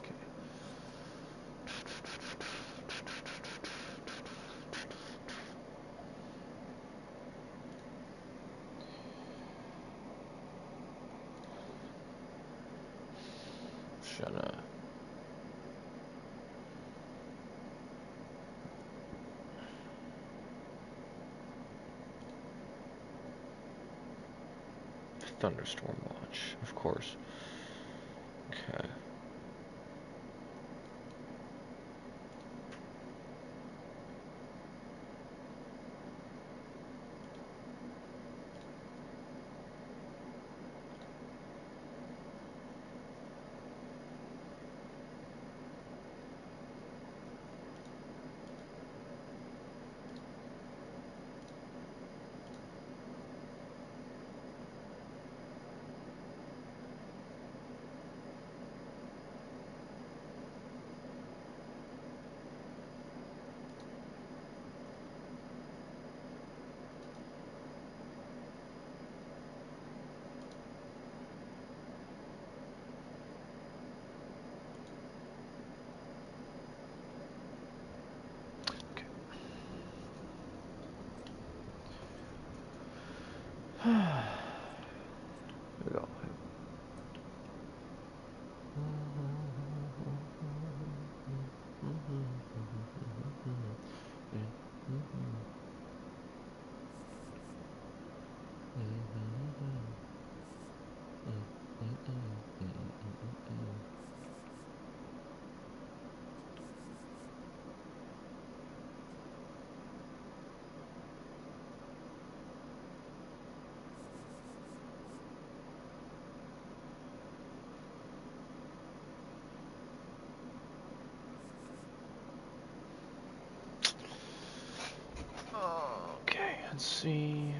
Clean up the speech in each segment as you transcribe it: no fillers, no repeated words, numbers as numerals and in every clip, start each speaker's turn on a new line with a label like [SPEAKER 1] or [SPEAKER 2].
[SPEAKER 1] Okay. Shut up. Thunderstorm watch, of course. Okay. Here we go. Okay, let's see.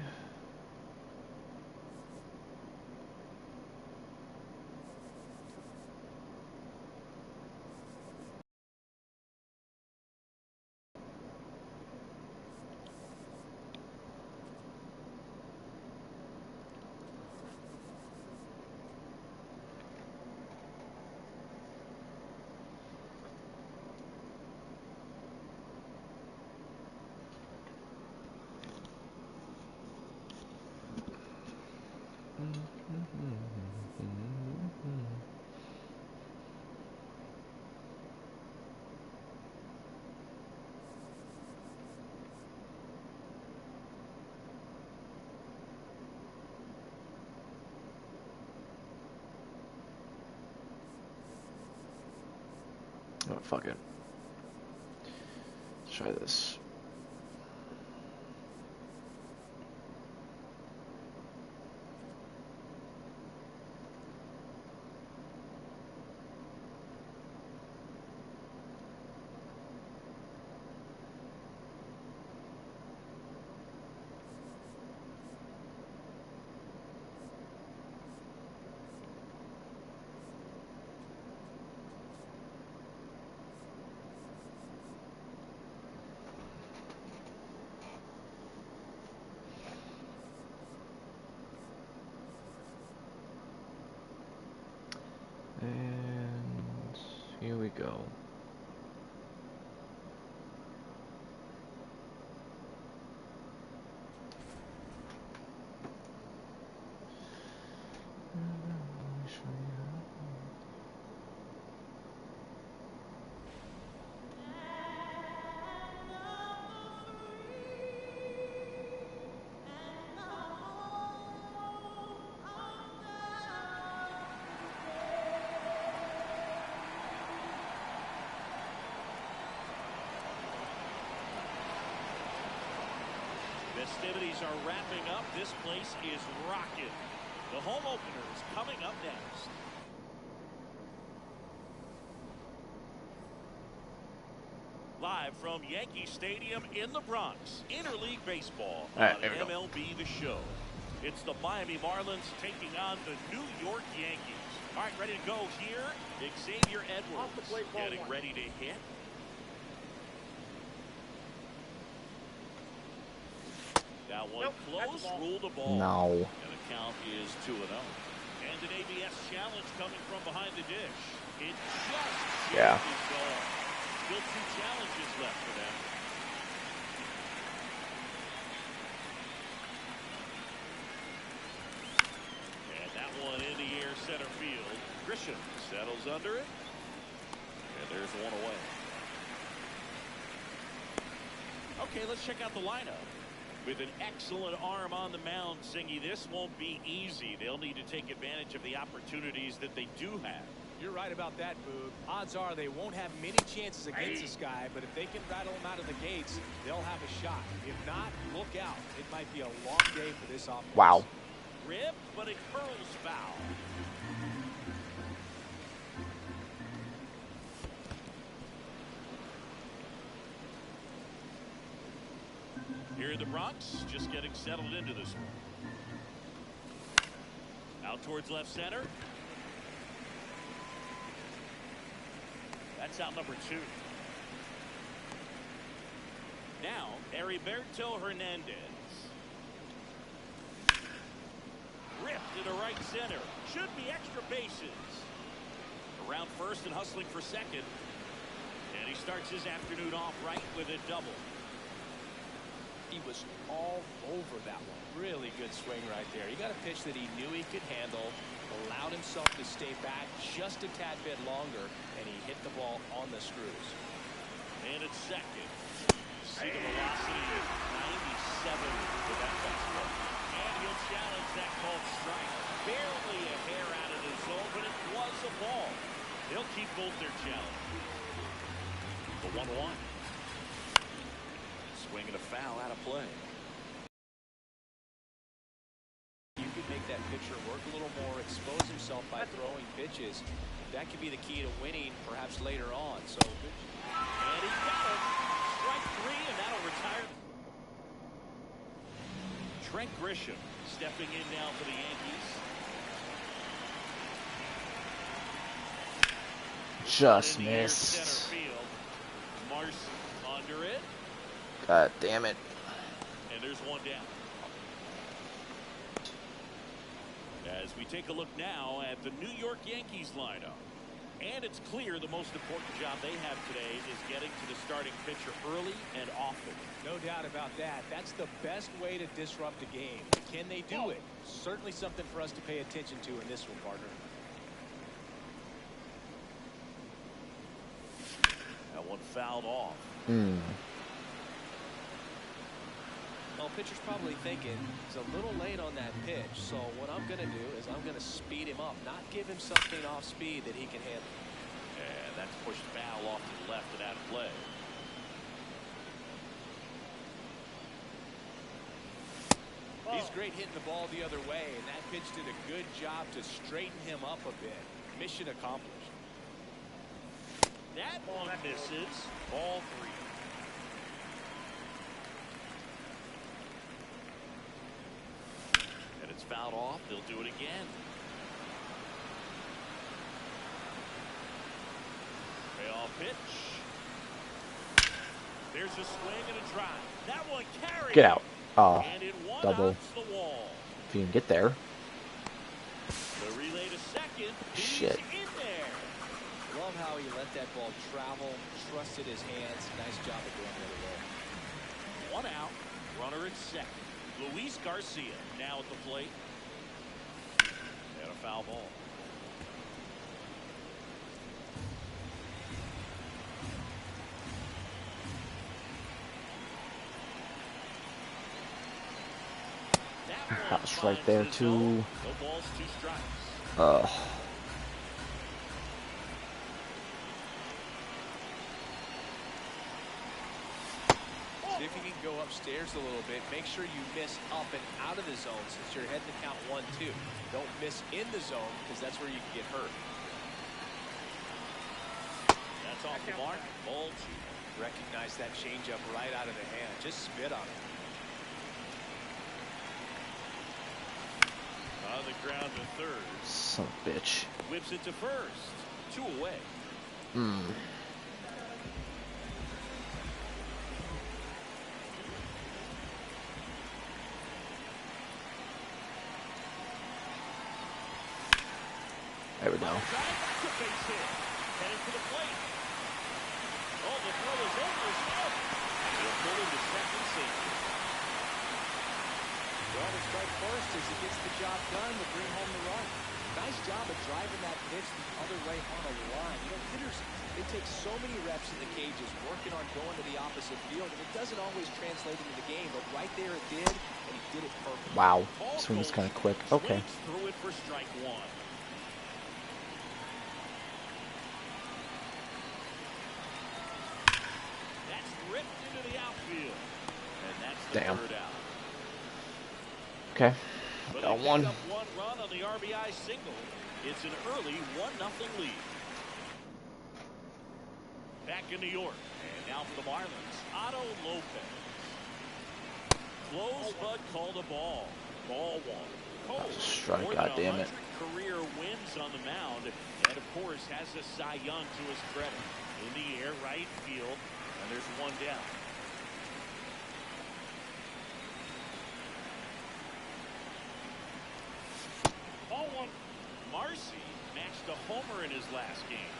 [SPEAKER 1] Oh, fuck it. Let's try this. And here we go.
[SPEAKER 2] Festivities are wrapping up. This place is rocking. The home opener is coming up next. Live from Yankee Stadium in the Bronx, Interleague Baseball on MLB The Show. It's the Miami Marlins taking on the New York Yankees. All right, ready to go here. Xavier Edwards getting ready to hit. That one close, ruled the ball.
[SPEAKER 1] No.
[SPEAKER 2] And the count is 2-0. And an ABS challenge coming from behind the dish. It just
[SPEAKER 1] Yeah.
[SPEAKER 2] Still 2 challenges left for them. And that one in the air center field. Grisham settles under it. And there's one away. Okay, let's check out the lineup. With an excellent arm on the mound, Zingy, this won't be easy. They'll need to take advantage of the opportunities that they do have.
[SPEAKER 3] You're right about that, Boog. Odds are they won't have many chances against this guy, but if they can rattle him out of the gates, they'll have a shot. If not, look out. It might be a long day for this offense.
[SPEAKER 1] Wow.
[SPEAKER 2] Rip, but it curls foul. Here in the Bronx, just getting settled into this one. Out towards left center. That's out number 2. Now, Heriberto Hernandez. Ripped into right center. Should be extra bases. Around first and hustling for second. And he starts his afternoon off right with a double.
[SPEAKER 3] He was all over that one. Really good swing right there. He got a pitch that he knew he could handle, allowed himself to stay back just a tad bit longer, and he hit the ball on the screws.
[SPEAKER 2] And it's second. See the velocity of 97 with that fastball. And he'll challenge that called strike. Barely a hair out of the zone, but it was a ball. They'll keep both their challenges. The 1-1. Swinging a foul out of play.
[SPEAKER 3] You could make that pitcher work a little more, expose himself by throwing pitches. That could be the key to winning, perhaps later on. So,
[SPEAKER 2] and he got it. Strike 3, and that'll retire. Trent Grisham stepping in now for the Yankees.
[SPEAKER 1] Just
[SPEAKER 2] In the air
[SPEAKER 1] missed.
[SPEAKER 2] center field. Marcy under it.
[SPEAKER 1] God damn it.
[SPEAKER 2] And there's one down. As we take a look now at the New York Yankees lineup. And it's clear the most important job they have today is getting to the starting pitcher early and often.
[SPEAKER 3] no doubt about that. That's the best way to disrupt a game. Can they do it? Certainly something for us to pay attention to in this one, partner.
[SPEAKER 2] That one fouled off.
[SPEAKER 3] Well, pitcher's probably thinking he's a little late on that pitch, so what I'm going to do is I'm going to speed him up, not give him something off speed that he can handle.
[SPEAKER 2] And that's pushed foul off to the left and out of play.
[SPEAKER 3] He's great hitting the ball the other way, and that pitch did a good job to straighten him up a bit. Mission accomplished.
[SPEAKER 2] That one misses. Ball 3. And it's fouled off. They'll do it again. Payoff pitch. There's a swing and a drive. That one carried.
[SPEAKER 1] Get out. Oh,
[SPEAKER 2] And it
[SPEAKER 1] double.
[SPEAKER 2] one-outs the wall.
[SPEAKER 1] If you can get there.
[SPEAKER 2] The relay to second.
[SPEAKER 1] Shit.
[SPEAKER 2] He's in there.
[SPEAKER 3] Love how he let that ball travel, trusted his hands. Nice job of going the other way.
[SPEAKER 2] One out. Runner at second. Luis Garcia now at the plate. And a foul ball.
[SPEAKER 1] That was right there too.
[SPEAKER 2] No balls, 2 strikes.
[SPEAKER 3] See if you can go upstairs a little bit. Make sure you miss up and out of the zone since you're heading to count 1-2. Don't miss in the zone because that's where you can get hurt.
[SPEAKER 2] That's off the mark. Ball 2.
[SPEAKER 3] Recognize that changeup right out of the hand. Just spit on it.
[SPEAKER 2] On the ground to third.
[SPEAKER 1] Son of a bitch.
[SPEAKER 2] Whips it to first. 2 away.
[SPEAKER 1] There we go.
[SPEAKER 2] Headed to the plate. Oh, the throw is over his head. He'll pull him to second safety.
[SPEAKER 3] Well, the strike first as he gets the job done to bring home the run. Nice job of driving that pitch the other way on a line. You know, hitters, they take so many reps in the cages working on going to the opposite field, and it doesn't always translate into the game, but right there it did, and he did it perfectly.
[SPEAKER 1] Wow, swing is kind of quick. Okay.
[SPEAKER 2] Through it for strike one. That's ripped into the outfield, and that's the third out.
[SPEAKER 1] Okay. Got one.
[SPEAKER 2] One run on the RBI single. It's an early 1-0 lead. Back in New York. And now for the Marlins, Otto Lopez. Close but called a ball. Ball one. Cole,
[SPEAKER 1] strike, goddammit.
[SPEAKER 2] Career wins on the mound. And of course has a Cy Young to his credit. In the air, right field. And there's one down. Marcy matched a homer in his last game.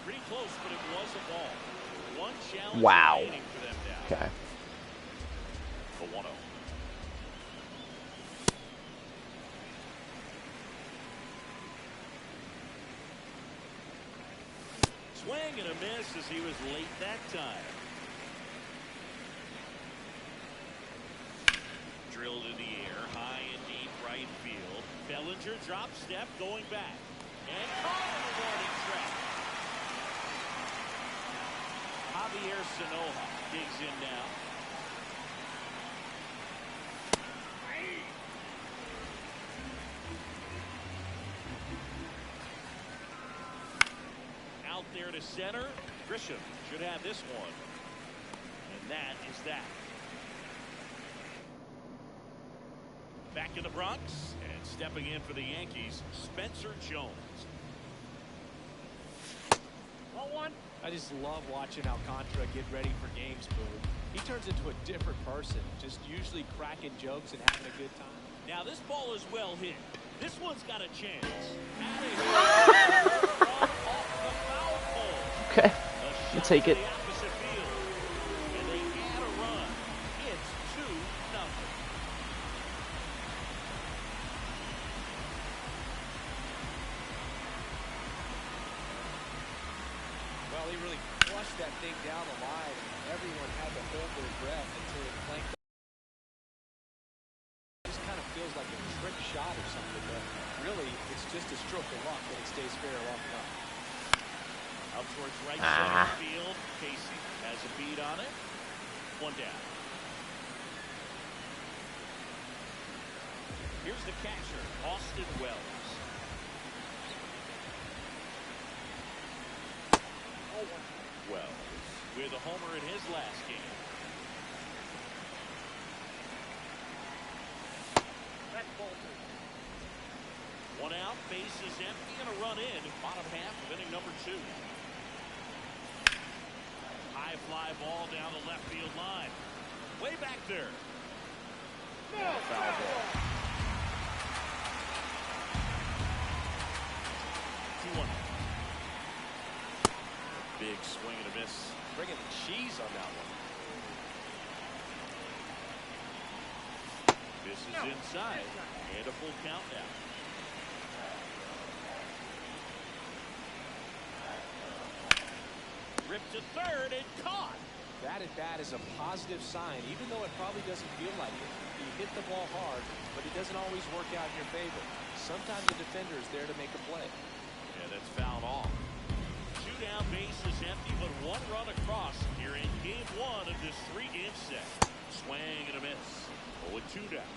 [SPEAKER 2] Pretty close, but it was a ball. One challenge remaining for them now.
[SPEAKER 1] Okay.
[SPEAKER 2] The 1-0. Swing and a miss as he was late that time. Drilled in the air, high and deep right field. Bellinger drop step going back. And calling the warning track. Javier Sanoja digs in now. Out there to center. Grisham should have this one. And that is that. Back in the Bronx, and stepping in for the Yankees, Spencer Jones.
[SPEAKER 3] 1-1. I just love watching Alcantara get ready for games, Boone. He turns into a different person, just usually cracking jokes and having a good time.
[SPEAKER 2] Now this ball is well hit. This one's got a chance.
[SPEAKER 1] Okay, we'll take it.
[SPEAKER 3] That thing down the line, and everyone had to hold their breath until it clanked. It just kind of feels like a trick shot or something, but really it's just a stroke of luck that it stays fair long enough.
[SPEAKER 2] Out towards right center field. Casey has a beat on it. One down. Here's the catcher, Austin Wells. Wells with a homer in his last game. One out, base is empty, and a run in. Bottom half of inning number 2. High fly ball down the left field line. Way back there. Foul ball. 2-1. Big swing and a miss.
[SPEAKER 3] Bringing the cheese on that one.
[SPEAKER 2] This is inside. And a full count now. Ripped to third and caught.
[SPEAKER 3] That at bat is a positive sign, even though it probably doesn't feel like it. You hit the ball hard, but it doesn't always work out in your favor. Sometimes the defender is there to make a play.
[SPEAKER 2] Yeah, that's fouled off. 2 down, base is empty, but 1 run across here in game 1 of this 3-game set. Swing and a miss. 0-2 down.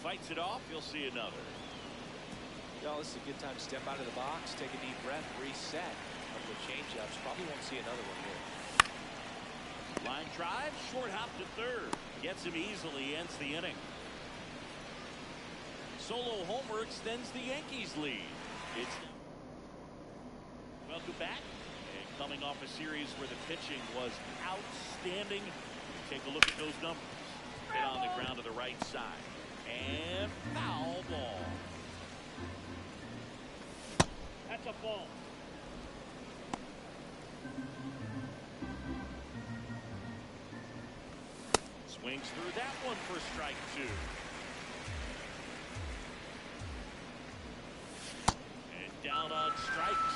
[SPEAKER 2] Fights it off. You'll see another.
[SPEAKER 3] Well, this is a good time to step out of the box, take a deep breath, reset. A couple of change-ups. Probably won't see another one here.
[SPEAKER 2] Line drive, short hop to third. Gets him easily, ends the inning. Solo homer extends the Yankees lead. It's welcome back. And coming off a series where the pitching was outstanding. Take a look at those numbers. Hit on the ground to the right side. And foul ball. That's a ball. Swings through that one for strike 2. And down on strikes.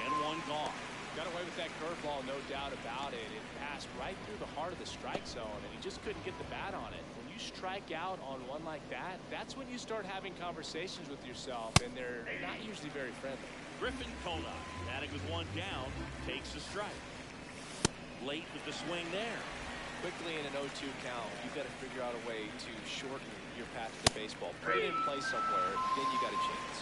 [SPEAKER 2] And one gone.
[SPEAKER 3] Got away with that curveball, no doubt about it. It passed right through the heart of the strike zone, and he just couldn't get the bat on it. When you strike out on one like that, that's when you start having conversations with yourself, and they're not usually very friendly.
[SPEAKER 2] Griffin Kona, batting with one down, takes a strike. Late with the swing there.
[SPEAKER 3] Quickly in an 0-2 count, you've got to figure out a way to shorten your path to the baseball. Put it in play somewhere, then you got a chance.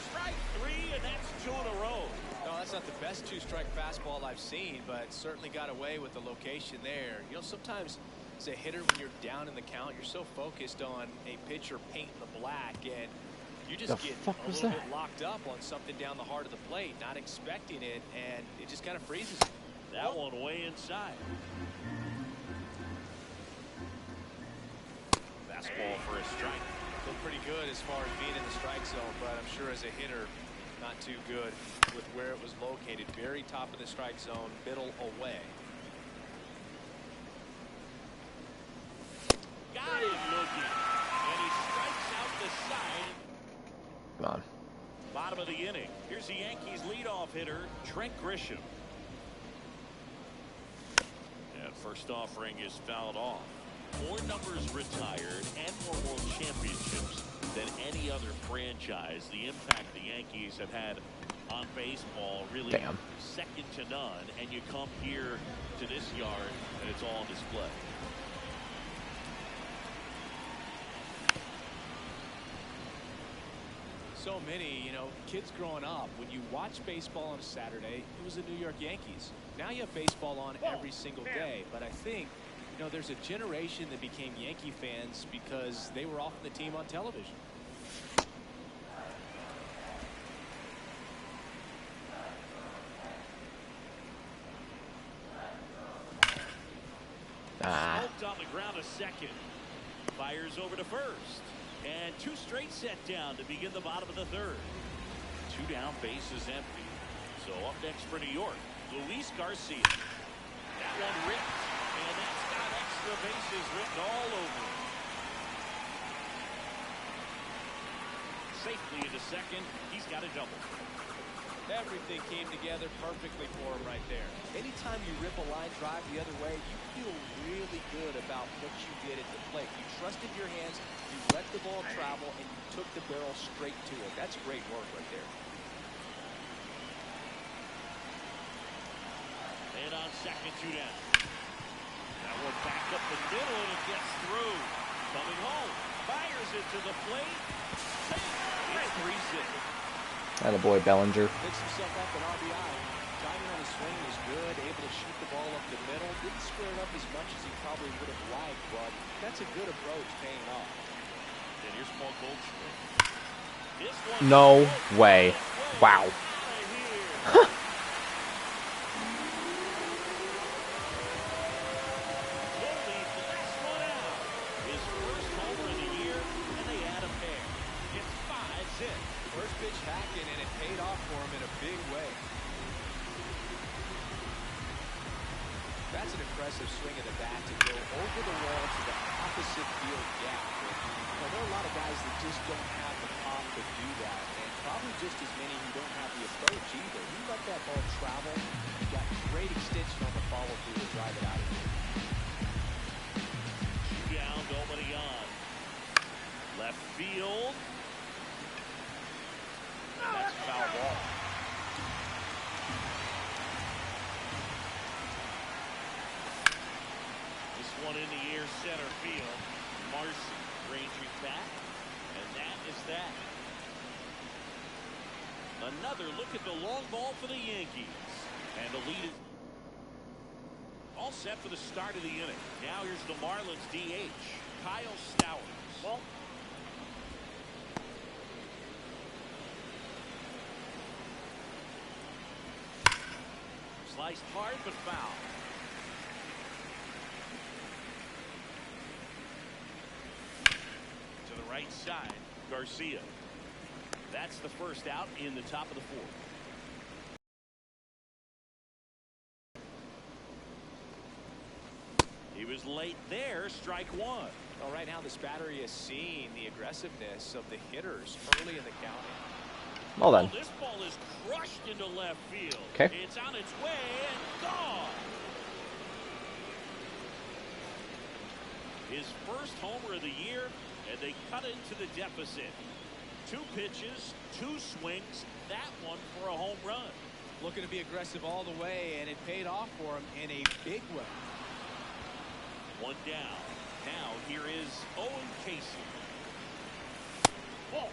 [SPEAKER 2] Strike 3, and that's 2 in a row.
[SPEAKER 3] No, that's not the best 2-strike fastball I've seen, but certainly got away with the location there. You know, sometimes as a hitter, when you're down in the count, you're so focused on a pitcher painting the black, and you just get a little bit locked up on something down the heart of the plate, not expecting it, and it just kind of freezes you.
[SPEAKER 2] That one way inside. Fastball for a strike.
[SPEAKER 3] Looked pretty good as far as being in the strike zone, but I'm sure as a hitter, not too good with where it was located. Very top of the strike zone, middle away.
[SPEAKER 2] Got him looking, and he strikes out the side.
[SPEAKER 1] Come on.
[SPEAKER 2] Bottom of the inning. Here's the Yankees leadoff hitter, Trent Grisham. And first offering is fouled off. More numbers retired and more world championships than any other franchise. The impact the Yankees have had on baseball really second to none. And you come here to this yard and it's all on display.
[SPEAKER 3] So many, you know, kids growing up, when you watch baseball on a Saturday, it was the New York Yankees. Now you have baseball on every single day, but I think, you know, there's a generation that became Yankee fans because they were often the team on television.
[SPEAKER 2] Smoked on the ground a second. Fires over to first. And 2 straight set down to begin the bottom of the third. 2 down, bases empty. So up next for New York, Luis Garcia. That one ripped, and that's got extra bases written all over it. Safely into second. He's got a double.
[SPEAKER 3] Everything came together perfectly for him right there. Anytime you rip a line drive the other way, you feel really good about what you did at the plate. You trusted your hands, you let the ball travel, and you took the barrel straight to it. That's great work right there.
[SPEAKER 2] And on second, 2 down. That one back up the middle, and it gets through. Coming home, fires it to the plate. It's 3-6.
[SPEAKER 1] Attaboy, Bellinger.
[SPEAKER 3] Picks himself up an RBI. Timing on the swing was good, able to shoot the ball up the middle. Didn't square it up as much as he probably would have liked, but that's a good approach paying off.
[SPEAKER 2] And here's Paul Goldschmidt. This one
[SPEAKER 1] No way. Wow.
[SPEAKER 2] Goldie blasts one out. His first homer of the year, and they add a pair. It's 5-6.
[SPEAKER 3] First pitch hacking, and it paid off for him in a big way. That's an impressive swing of the bat to go over the wall to the opposite field gap. And, there are a lot of guys that just don't have the pop to do that, and probably just as many who don't have the approach either. You let that ball travel, you got great extension on the follow-through to drive it out of here.
[SPEAKER 2] 2 down, nobody on. Left field. And that's foul ball. This one in the air, center field. Marcy ranging back, and that is that. Another look at the long ball for the Yankees, and the lead is all set for the start of the inning. Now here's the Marlins DH, Kyle Stowers. Well, sliced hard, but foul. right side, Garcia. That's the first out in the top of the fourth. He was late there, strike one.
[SPEAKER 3] Well, right now this battery is seeing the aggressiveness of the hitters early in the count.
[SPEAKER 1] Well then.
[SPEAKER 2] This ball is crushed into left field.
[SPEAKER 1] Okay.
[SPEAKER 2] It's on its way and gone. His first homer of the year, and they cut into the deficit. 2 pitches, 2 swings, that one for a home run.
[SPEAKER 3] Looking to be aggressive all the way, and it paid off for him in a big way.
[SPEAKER 2] 1 down. Now here is Owen Casey. Ball.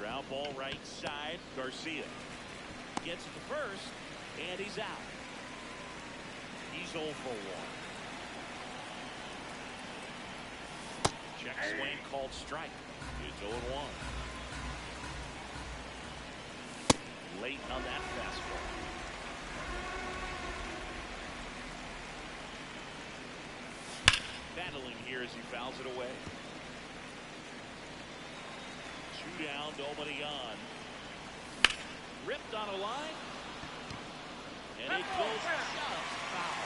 [SPEAKER 2] Ground ball right side. Garcia gets it to first, and he's out. He's 0 for 1. Check swing called strike. It's 0-1. Late on that fastball. Battling here as he fouls it away. 2 down, nobody on. Ripped on a line. And it goes just foul.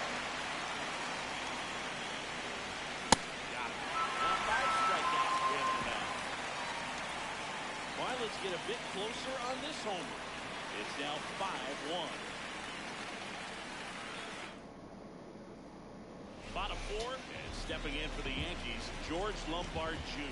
[SPEAKER 2] Got it. 5 strikeouts for him now. Let's get a bit closer on this homer. It's now 5-1. Bottom 4, and stepping in for the Yankees, George Lombard Jr.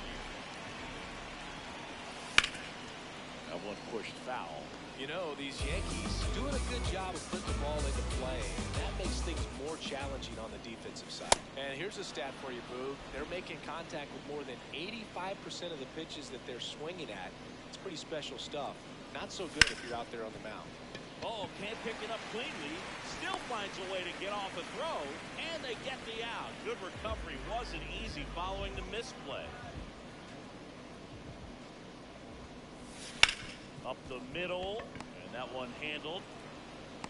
[SPEAKER 2] That one pushed foul.
[SPEAKER 3] You know, these Yankees doing a good job of putting the ball into play. That makes things more challenging on the defensive side. And here's a stat for you, Boog. They're making contact with more than 85% of the pitches that they're swinging at. It's pretty special stuff. Not so good if you're out there on the mound.
[SPEAKER 2] Oh, can't pick it up cleanly. Still finds a way to get off a throw, and they get the out. Good recovery. Wasn't easy following the misplay. Up the middle, and that one handled.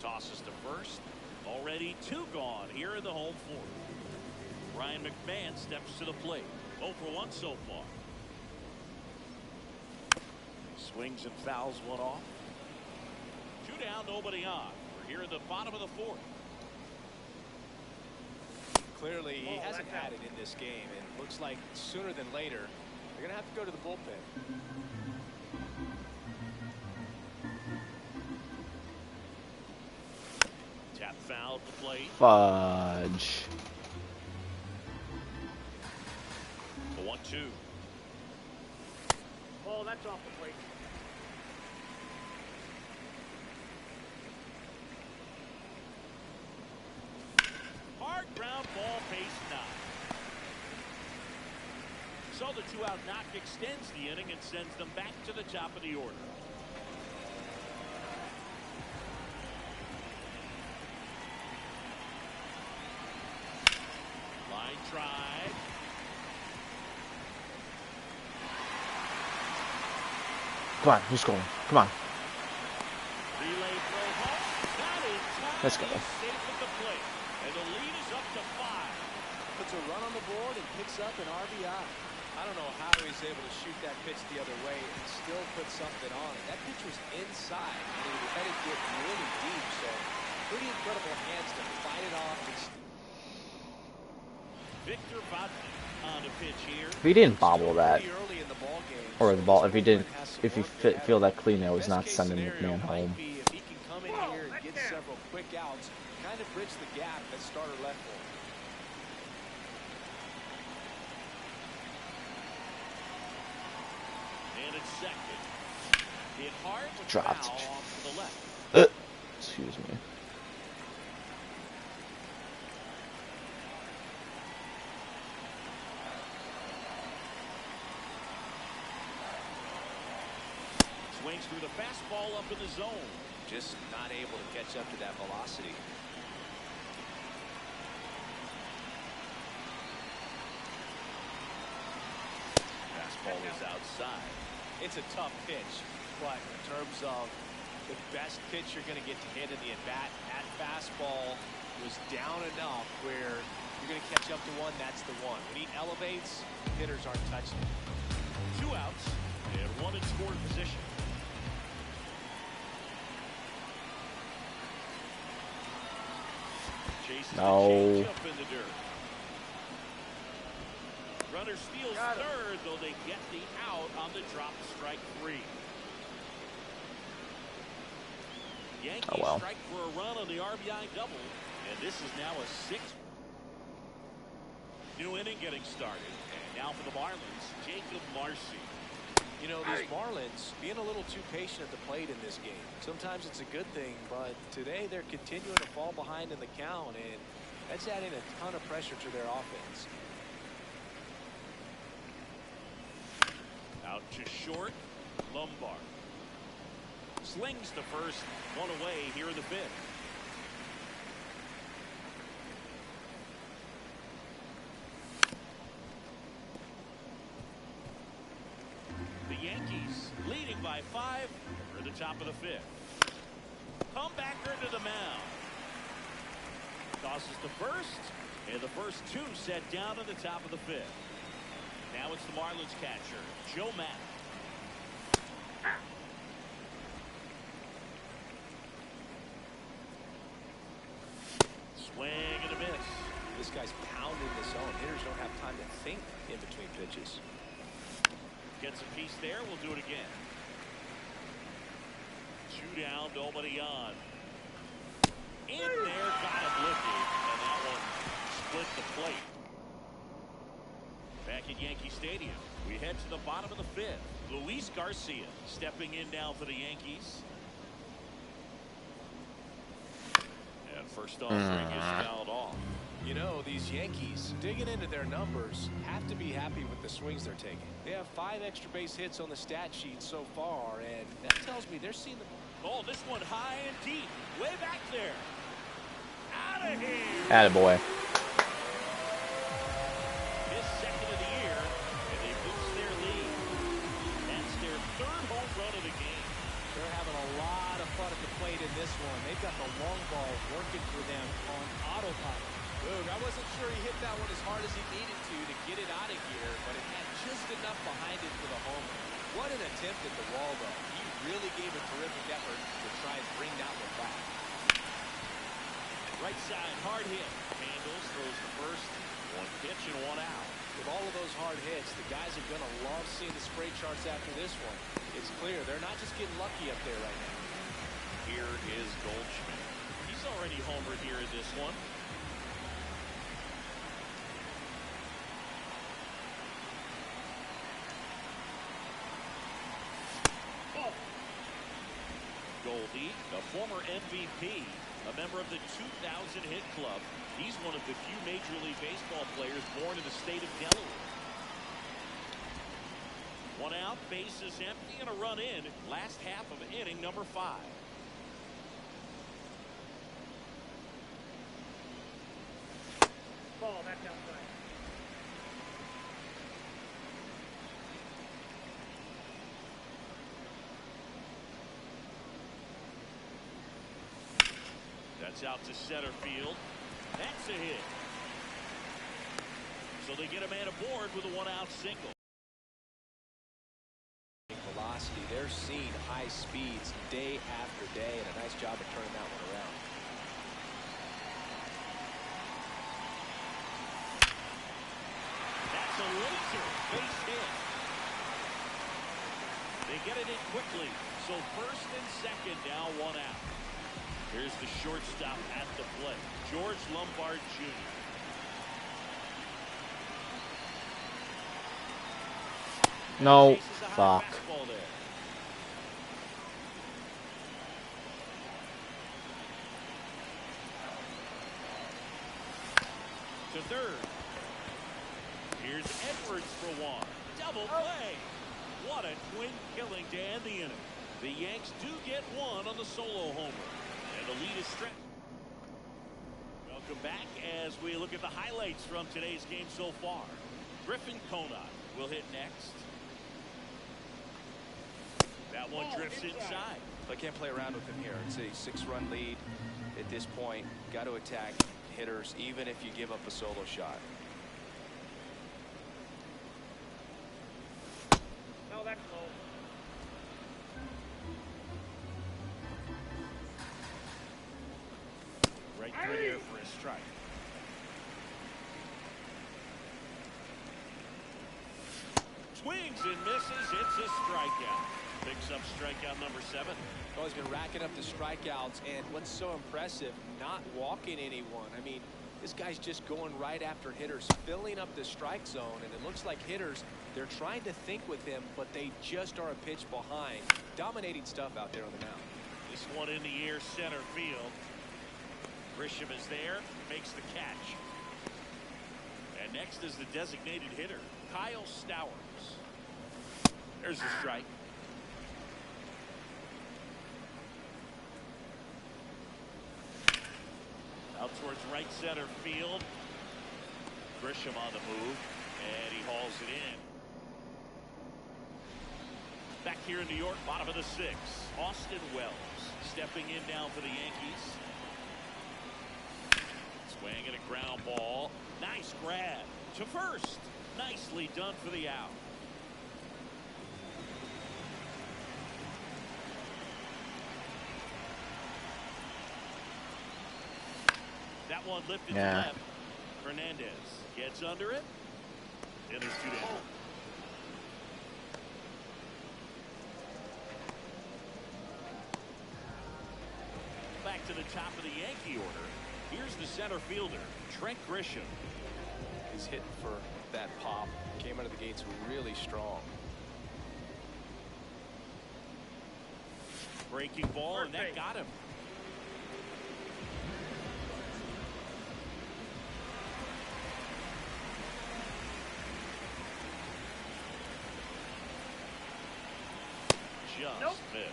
[SPEAKER 2] Tosses to first. Already 2 gone here in the home fourth. Ryan McMahon steps to the plate. 0 for 1 so far. Swings and fouls one off. 2 down, nobody on. We're here at the bottom of the fourth.
[SPEAKER 3] Clearly, he hasn't had it in this game, and looks like sooner than later, they're going to have to go to the bullpen.
[SPEAKER 2] Tap foul to plate.
[SPEAKER 1] Fudge.
[SPEAKER 2] 1-2.
[SPEAKER 4] Oh, that's off the plate.
[SPEAKER 2] Hard ground ball, base knock. So the 2-out knock extends the inning and sends them back to the top of the order. Line drive.
[SPEAKER 1] Come on, who's scoring? Come on.
[SPEAKER 2] Relay throw home. That is time.
[SPEAKER 1] Let's go.
[SPEAKER 2] Safe at the plate. And the lead is up to 5.
[SPEAKER 3] Puts a run on the board and picks up an RBI. I don't know how he's able to shoot that pitch the other way and still put something on it. That pitch was inside, and he let it get really deep, so pretty incredible hands to fight it off.
[SPEAKER 2] Victor Vodnik on the pitch here.
[SPEAKER 1] If he didn't bobble that,
[SPEAKER 3] Pretty early in the ball game,
[SPEAKER 1] or the ball, if he didn't,
[SPEAKER 3] has some
[SPEAKER 1] if he
[SPEAKER 3] work to add.
[SPEAKER 1] feel that clean, I was
[SPEAKER 3] Best
[SPEAKER 1] not
[SPEAKER 3] case
[SPEAKER 1] sending
[SPEAKER 3] scenario
[SPEAKER 1] McMahon
[SPEAKER 3] might
[SPEAKER 1] home.
[SPEAKER 3] be if he can come in here and get several quick outs, kind of bridge the gap that starter left for him.
[SPEAKER 2] And it's second. Hit hard with
[SPEAKER 1] Dropped.
[SPEAKER 2] foul off to the left.
[SPEAKER 1] Excuse me.
[SPEAKER 2] Swings through the fastball up in the zone.
[SPEAKER 3] Just not able to catch up to that velocity.
[SPEAKER 2] Fastball is outside.
[SPEAKER 3] It's a tough pitch, but in terms of the best pitch you're going to get to hit in the at-bat, that fastball was down enough where You're going to catch up to one, that's the one. When he elevates, hitters aren't touching it.
[SPEAKER 2] 2 outs and 1 in scoring position. Chases the changeup in the dirt. Runner steals third, though they get the out on the drop, strike 3. Yankees strike for a run on the RBI double, and this is now a 6. New inning getting started, and now for the Marlins, Jacob Marcy.
[SPEAKER 3] You know, these Marlins being a little too patient at the plate in this game. Sometimes it's a good thing, but today they're continuing to fall behind in the count, and that's adding a ton of pressure to their offense.
[SPEAKER 2] Out to short, Lombard. Slings to first, 1 away here in the 5th. The Yankees leading by 5 for the top of the 5th. Comebacker to the mound. Tosses to first, and the first 2 set down at the top of the 5th. Now it's the Marlins catcher, Joe Matt. Swing and a miss.
[SPEAKER 3] This guy's pounding the zone. Hitters don't have time to think in between pitches.
[SPEAKER 2] Gets a piece there. We'll do it again. 2 down, nobody on. In there, got him lifted, and that one split the plate. Back at Yankee Stadium, we head to the bottom of the 5th. Luis Garcia stepping in now for the Yankees. And first offering is fouled off.
[SPEAKER 3] You know, these Yankees, digging into their numbers, have to be happy with the swings they're taking. They have 5 extra base hits on the stat sheet so far, and that tells me they're seeing the...
[SPEAKER 2] Oh, this one high and deep, way back there. Out of here.
[SPEAKER 1] Attaboy.
[SPEAKER 2] His 2nd of the year, and they boost their lead. That's their 3rd home run of the game.
[SPEAKER 3] They're having a lot of fun at the plate in this one. They've got the long ball working for them on autopilot. Boog, I wasn't sure he hit that one as hard as he needed to get it out of here, but it had just enough behind it for the home run. What an attempt at the wall, though. He really gave a terrific effort to try and bring that one back.
[SPEAKER 2] Right side, hard hit. Handles, throws the first. 1 pitch and 1 out.
[SPEAKER 3] With all of those hard hits, the guys are going to love seeing the spray charts after this one. It's clear they're not just getting lucky up there right now.
[SPEAKER 2] Here is Goldschmidt. He's already homered here in this one. Goldie, a former MVP, a member of the 2000 hit club. He's one of the few Major League Baseball players born in the state of Delaware. 1 out, bases empty, and a run in. Last half of inning number 5.
[SPEAKER 4] Ball back outside.
[SPEAKER 2] That's out to center field. That's a hit. So they get a man aboard with a 1-out single.
[SPEAKER 3] Velocity, they're seeing high speeds day after day, and a nice job of turning that one around.
[SPEAKER 2] That's a laser base hit. They get it in quickly. So first and second now, 1 out. Here's the shortstop at the plate, George Lombard Jr.
[SPEAKER 1] No. Fuck.
[SPEAKER 2] To third. Here's Edwards for 1. Double play. What a twin killing to end the inning. The Yanks do get 1 on the solo homer. And the lead is stretched. Welcome back as we look at the highlights from today's game so far. Griffin Conant will hit next. That one drifts inside.
[SPEAKER 3] I can't play around with him here. It's a 6-run lead at this point. Got to attack hitters, even if you give up a solo shot.
[SPEAKER 4] No, that's low.
[SPEAKER 2] Right through there for a strike. Swings and misses. It's a strikeout. Picks up strikeout number 7.
[SPEAKER 3] Oh, he's been racking up the strikeouts, and what's so impressive, not walking anyone. I mean, this guy's just going right after hitters, filling up the strike zone, and it looks like hitters, they're trying to think with him, but they just are a pitch behind. Dominating stuff out there on the mound.
[SPEAKER 2] This one in the air, center field. Grisham is there, makes the catch. And next is the designated hitter, Kyle Stowers. There's a strike. Out towards right center field. Grisham on the move, and he hauls it in. Back here in New York, bottom of the 6th, Austin Wells stepping in now for the Yankees. Swinging a ground ball. Nice grab to first. Nicely done for the out. That one lifted to left. Hernandez gets under it. And there's 2 down. Back to the top of the Yankee order. Here's the center fielder, Trent Grisham.
[SPEAKER 3] He's hitting for that pop. Came out of the gates really strong.
[SPEAKER 2] Breaking ball, and that got him. Just missed.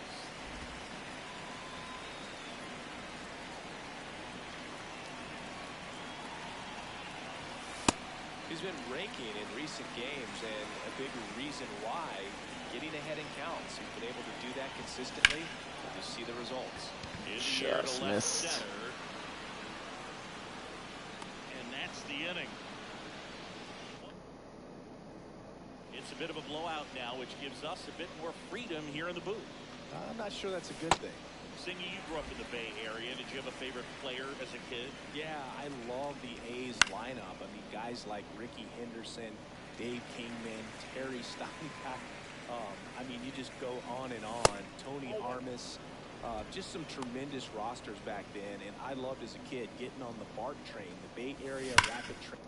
[SPEAKER 3] He's been raking in recent games, and a big reason why, getting ahead in counts. He's been able to do that consistently. You see the results.
[SPEAKER 1] Just missed.
[SPEAKER 2] Center. And that's the inning. It's a bit of a blowout now, which gives us a bit more freedom here in the booth.
[SPEAKER 3] I'm not sure that's a good thing.
[SPEAKER 2] Singy, you grew up in the Bay Area. Did you have a favorite player as a kid?
[SPEAKER 3] Yeah, I love the A's lineup. I mean, guys like Ricky Henderson, Dave Kingman, Terry Steinbeck. I mean, you just go on and on. Tony Armas. Just some tremendous rosters back then. And I loved as a kid getting on the BART train, the Bay Area Rapid Train.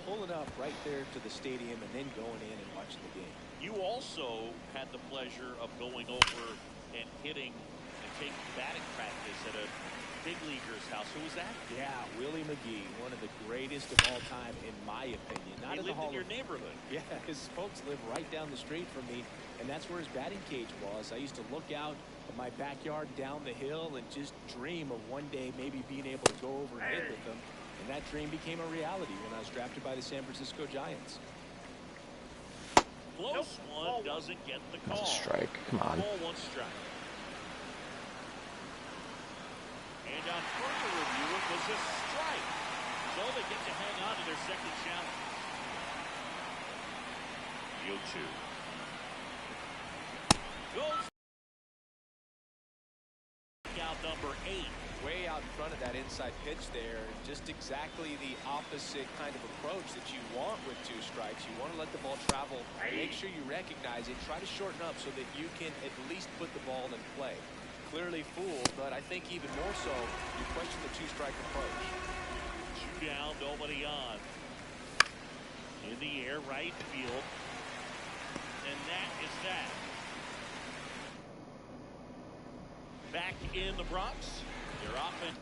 [SPEAKER 3] Pulling up right there to the stadium and then going in and watching the game.
[SPEAKER 2] You also had the pleasure of going over and hitting and taking batting practice at a big leaguer's house. Who was that?
[SPEAKER 3] Yeah, Willie McGee, one of the greatest of all time, in my opinion.
[SPEAKER 2] He lived in your neighborhood.
[SPEAKER 3] Yeah, his folks live right down the street from me, and that's where his batting cage was. I used to look out of my backyard down the hill and just dream of one day maybe being able to go over and hit with him. And that dream became a reality when I was drafted by the San Francisco Giants.
[SPEAKER 2] Close one, doesn't get the call.
[SPEAKER 1] That's a strike. Come on.
[SPEAKER 2] Ball, 1 strike. And on further review, it was a strike. So they get to hang on to their second challenge. The 0-2. Goes. Out number 8.
[SPEAKER 3] Way out in front of that inside pitch there. Just exactly the opposite kind of approach that you want with 2 strikes. You want to let the ball travel. Make sure you recognize it. Try to shorten up so that you can at least put the ball in play. Clearly fooled, but I think even more so, you question the 2-strike approach.
[SPEAKER 2] 2 down, nobody on. In the air, right field. And that is that. Back in the Bronx. They're off and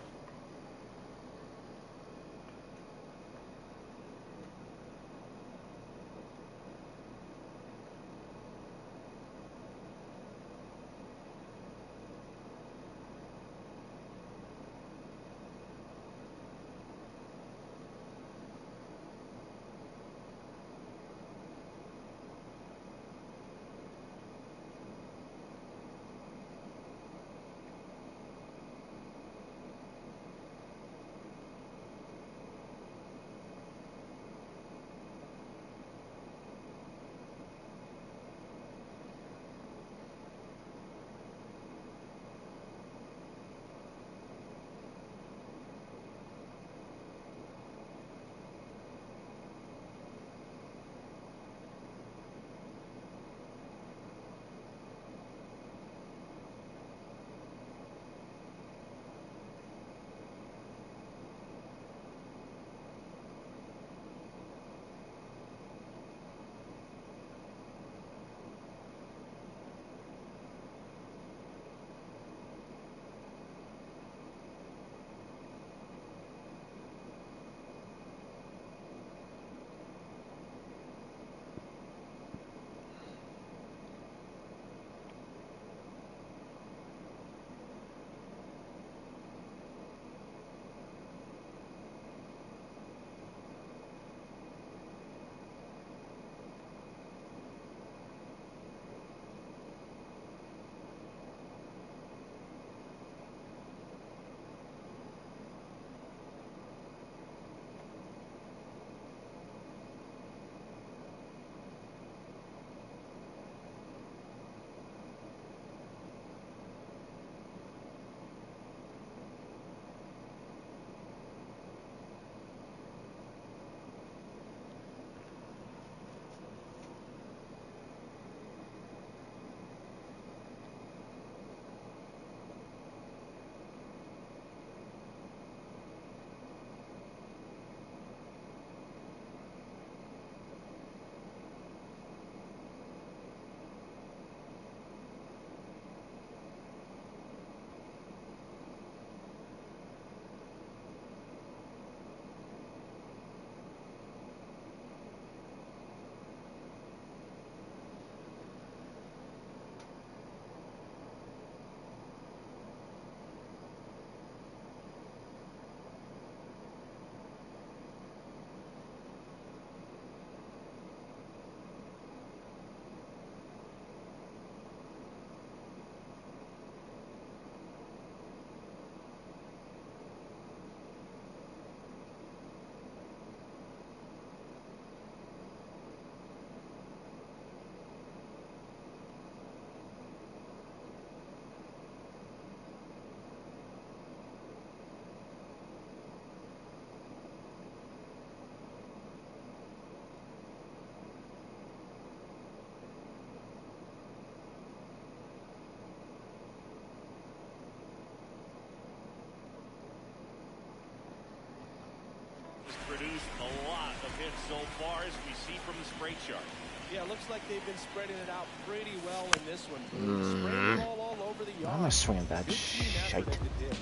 [SPEAKER 2] produced a lot of hits so far, as we see from the spray chart.
[SPEAKER 3] Yeah, looks like they've been spreading it out pretty well in this one. Spraying the ball all over the yard.
[SPEAKER 1] Why am I swinging that
[SPEAKER 3] Good team effort
[SPEAKER 1] shite?
[SPEAKER 3] at the dish.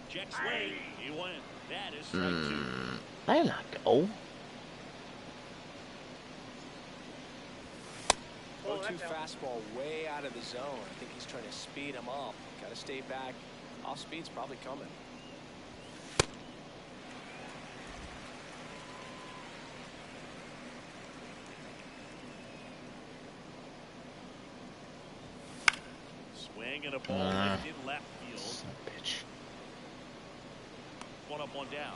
[SPEAKER 2] Check swing. He went. That is strike two.
[SPEAKER 1] I did not go.
[SPEAKER 3] 0-2 fastball way out of the zone. I think he's trying to speed him up. Got to stay back. Off speed's probably coming.
[SPEAKER 2] Swing and a ball lifted left field.
[SPEAKER 1] Son of a bitch.
[SPEAKER 2] One up, one down.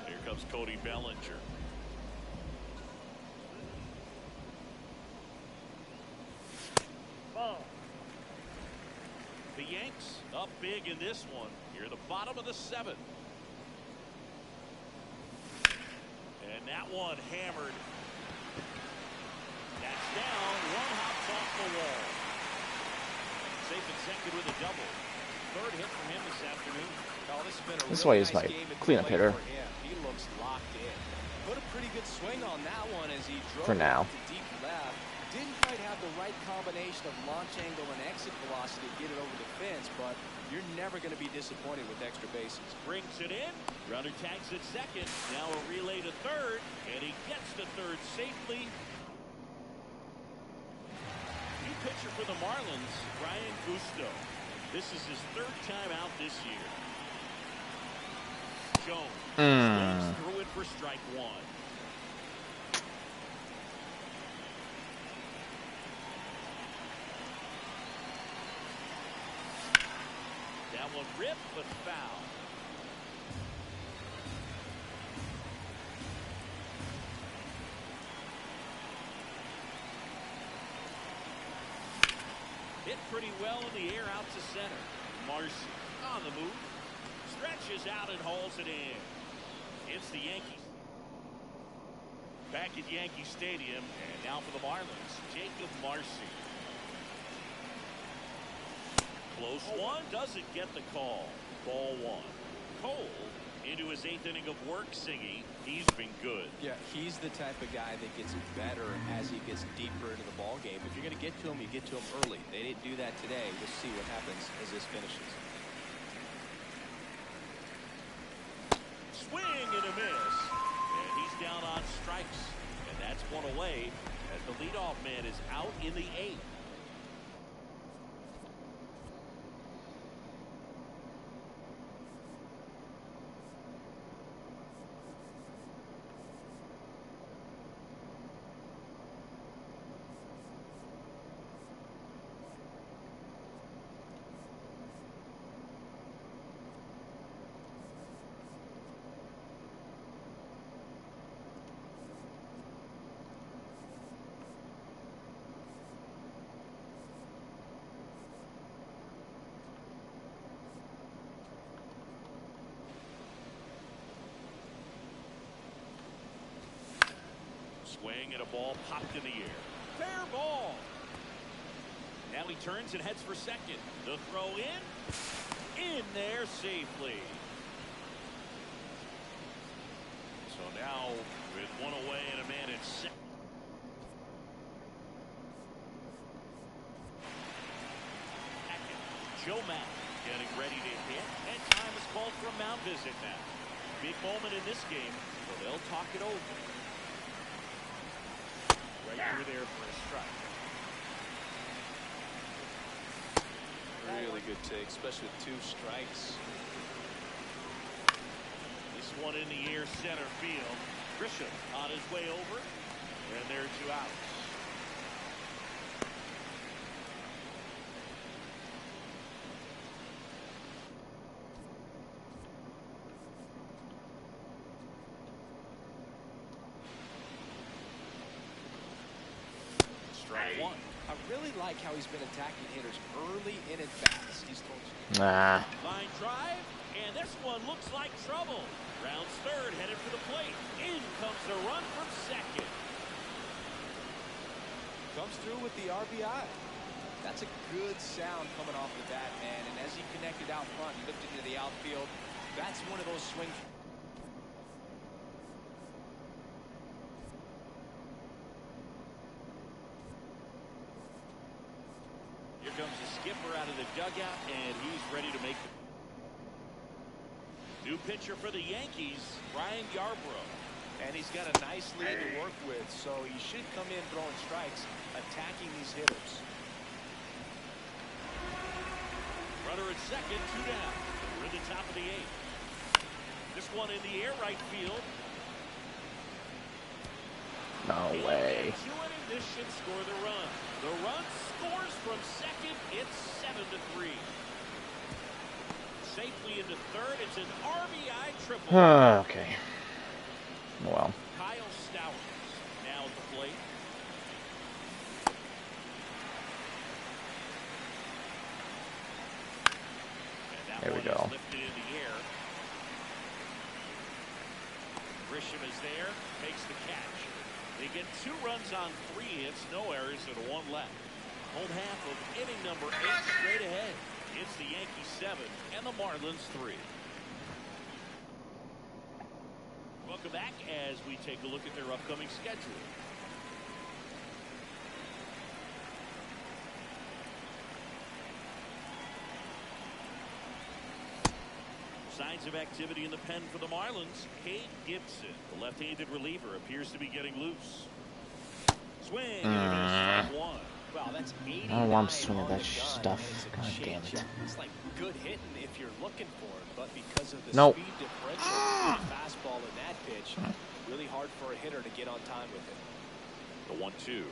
[SPEAKER 2] Here comes Cody Bellinger. The Yanks up big in this one. Here at the bottom of the seventh. And that one hammered. That's down. One hops off the wall. Safe at second with a double. Third hit from him this afternoon.
[SPEAKER 3] Oh, this has been a
[SPEAKER 1] This is
[SPEAKER 3] really
[SPEAKER 1] why he's
[SPEAKER 3] nice
[SPEAKER 1] my
[SPEAKER 3] game at the
[SPEAKER 1] cleanup
[SPEAKER 3] plate
[SPEAKER 1] hitter.
[SPEAKER 3] for him. He looks locked in. Put a pretty good swing on that one as he drove
[SPEAKER 1] For now.
[SPEAKER 3] to deep left. Didn't quite have the right combination of launch angle and exit velocity to get it over the fence, but you're never going to be disappointed with extra bases.
[SPEAKER 2] Brings it in. Runner tags at second. Now a relay to third. And he gets to third safely. New pitcher for the Marlins, Ryan Gusto. This is his third time out this year. Jones swings through it for strike one. That one ripped, but foul. Hit pretty well in the air out to center. Marcy on the move. Stretches out and hauls it in. It's the Yankees. Back at Yankee Stadium. And now for the Marlins, Jacob Marcy. Close one. Doesn't get the call. Ball one. Cole into his eighth inning of work singing. He's been good.
[SPEAKER 3] Yeah, he's the type of guy that gets better as he gets deeper into the ball game. If you're going to get to him, you get to him early. They didn't do that today. We'll see what happens as this finishes.
[SPEAKER 2] Swing and a miss. And he's down on strikes. And that's one away as the leadoff man is out in the eighth. Swing and a ball popped in the air. Fair ball. Now he turns and heads for second. The throw in there safely. So now with one away and a man at second. Joe Matt getting ready to hit, and time is called for a mound visit now. Big moment in this game, so they'll talk it over. Right through there for a strike.
[SPEAKER 3] Really good take, especially with two strikes.
[SPEAKER 2] This one in the air center field. Grisham on his way over, and there are two outs. Strike one.
[SPEAKER 3] I really like how he's been attacking hitters early in at bats. He's told you.
[SPEAKER 1] Nah.
[SPEAKER 2] Line drive, and this one looks like trouble. Rounds third, headed for the plate. In comes the run from second.
[SPEAKER 3] Comes through with the RBI. That's a good sound coming off the bat, man. And as he connected out front and lifted into the outfield, that's one of those swings.
[SPEAKER 2] Here comes the skipper out of the dugout, and he's ready to make the new pitcher for the Yankees, Ryan Yarbrough.
[SPEAKER 3] And he's got a nice lead to work with, so he should come in throwing strikes, attacking these hitters.
[SPEAKER 2] Runner at second, 2 down. We're in the top of the 8th. This one in the air, right field.
[SPEAKER 1] No way.
[SPEAKER 2] This should score the run. The run scores from second. It's 7-3. Safely into third. It's an RBI triple.
[SPEAKER 1] Okay. Well.
[SPEAKER 2] Kyle Stowers now at the plate.
[SPEAKER 1] There we go.
[SPEAKER 2] Lifted in the air. Grisham is there, makes the catch. They get 2 runs on 3 hits, no errors, and 1 left. Home half of inning number 8 straight ahead. It's the Yankees 7 and the Marlins 3. Welcome back as we take a look at their upcoming schedule. Signs of activity in the pen for the Marlins. Cade Gibson, the left-handed reliever, appears to be getting loose. Swing and strike 1.
[SPEAKER 3] Wow, that's 89
[SPEAKER 1] I don't want to swing at that
[SPEAKER 3] on the gun.
[SPEAKER 1] stuff. God
[SPEAKER 3] It's a
[SPEAKER 1] damn it.
[SPEAKER 3] changeup. It's like good hitting if you're looking for it, but because of the
[SPEAKER 1] Nope.
[SPEAKER 3] speed differential, the fastball in that pitch, really hard for a hitter to get on time with it.
[SPEAKER 2] The 1-2.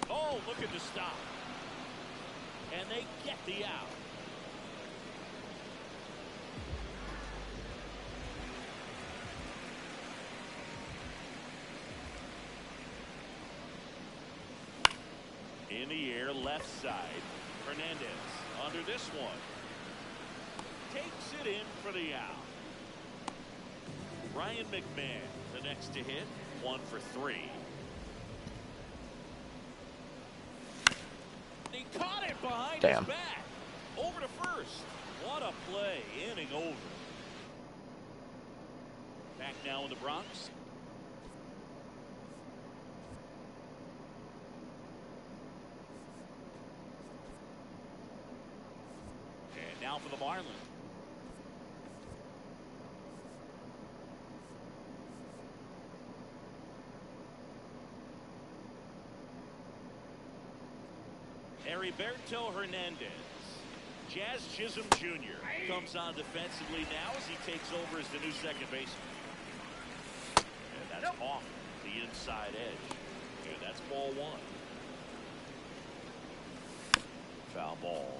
[SPEAKER 2] Oh, look at the stop. And they get the out. In the air, left side. Hernandez under this one. Takes it in for the out. Ryan McMahon, the next to hit. 1 for 3. He caught it behind his back. Over to first. What a play. Inning over. Back now in the Bronx. And now for the Marlins. Heriberto Hernandez. Jazz Chisholm Jr. comes on defensively now as he takes over as the new second baseman. And that's off the inside edge. And that's ball 1. Foul ball.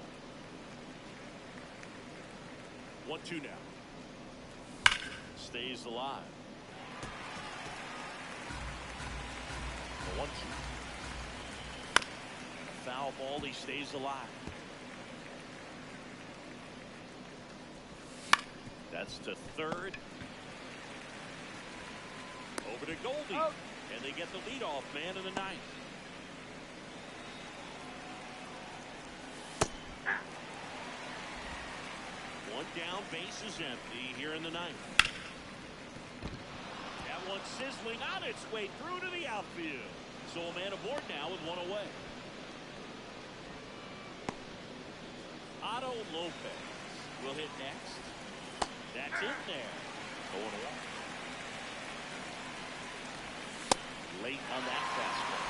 [SPEAKER 2] 1-2 now. Stays alive. The 1-2. Foul ball. He stays alive. That's to third. Over to Goldie. Oh. And they get the leadoff man in the 9th. One down, base is empty here in the 9th. That one sizzling on its way through to the outfield. So a man aboard now with 1 away. Otto Lopez will hit next. That's in there. 0-1. Late on that fastball.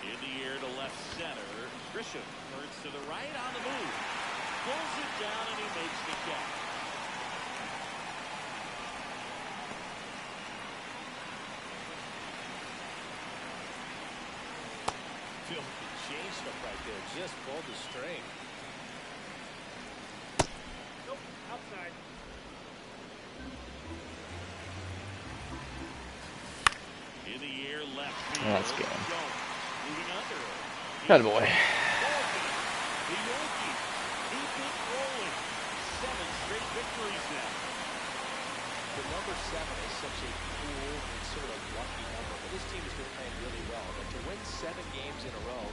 [SPEAKER 2] In the air to left center. Grisham turns to the right on the move. Pulls it down and he makes the catch.
[SPEAKER 3] Filthy changeup right there. Just pulled the string.
[SPEAKER 4] Nope, outside.
[SPEAKER 2] In the air, left field.
[SPEAKER 1] That's good.
[SPEAKER 2] Moving under.
[SPEAKER 1] Good boy.
[SPEAKER 2] The Yankees keep it rolling. 7 straight victories now.
[SPEAKER 3] The number is such a cool and sort of lucky number, but this team has been playing really well. But to win 7 games in a row,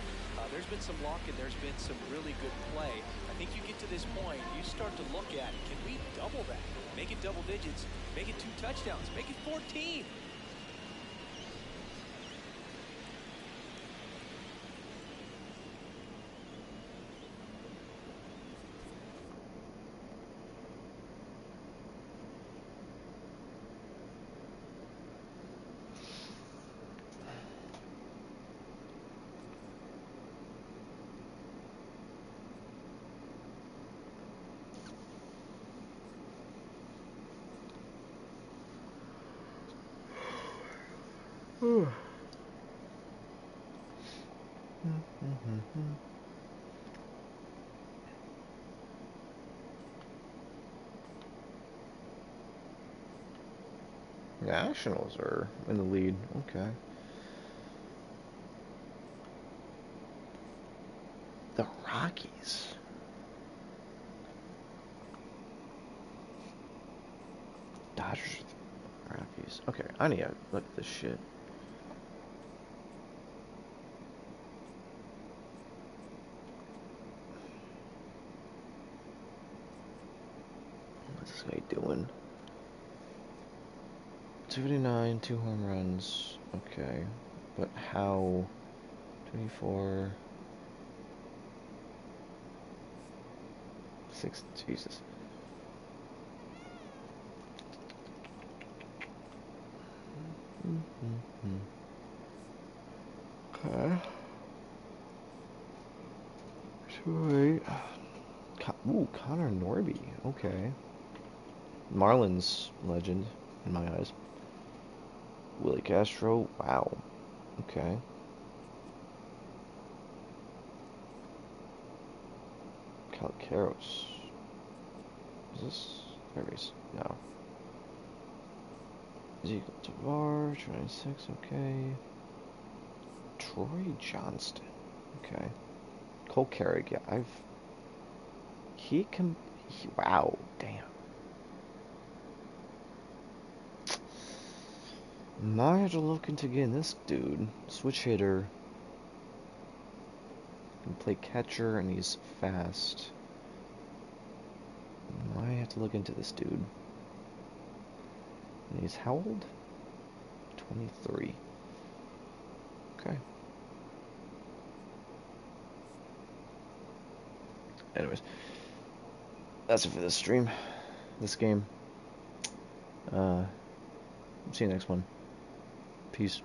[SPEAKER 3] there's been some luck and there's been some really good play. I think you get to this point, you start to look at, can we double that? Make it double digits, make it 2 touchdowns, make it 14.
[SPEAKER 1] Nationals are in the lead. Okay. The Rockies. Dodgers. Rockies. Okay, I need to look at this shit. What's this guy doing? 289, 2 home runs. Okay. But how? 24. 6. Jesus. Okay. 2-8. Ooh, Connor Norby. Okay. Marlins legend, in my eyes. Willie Castro. Wow. Okay. Calcaros. Is this? There he is. No. Ezekiel Tavar. 26. Okay. Troy Johnston. Okay. Cole Carrick. Yeah, wow. Damn. Might have to look into getting this dude. Switch hitter. Can play catcher and he's fast. Might have to look into this dude. And he's how old? 23. Okay. Anyways. That's it for this stream. This game. See you next one. Peace.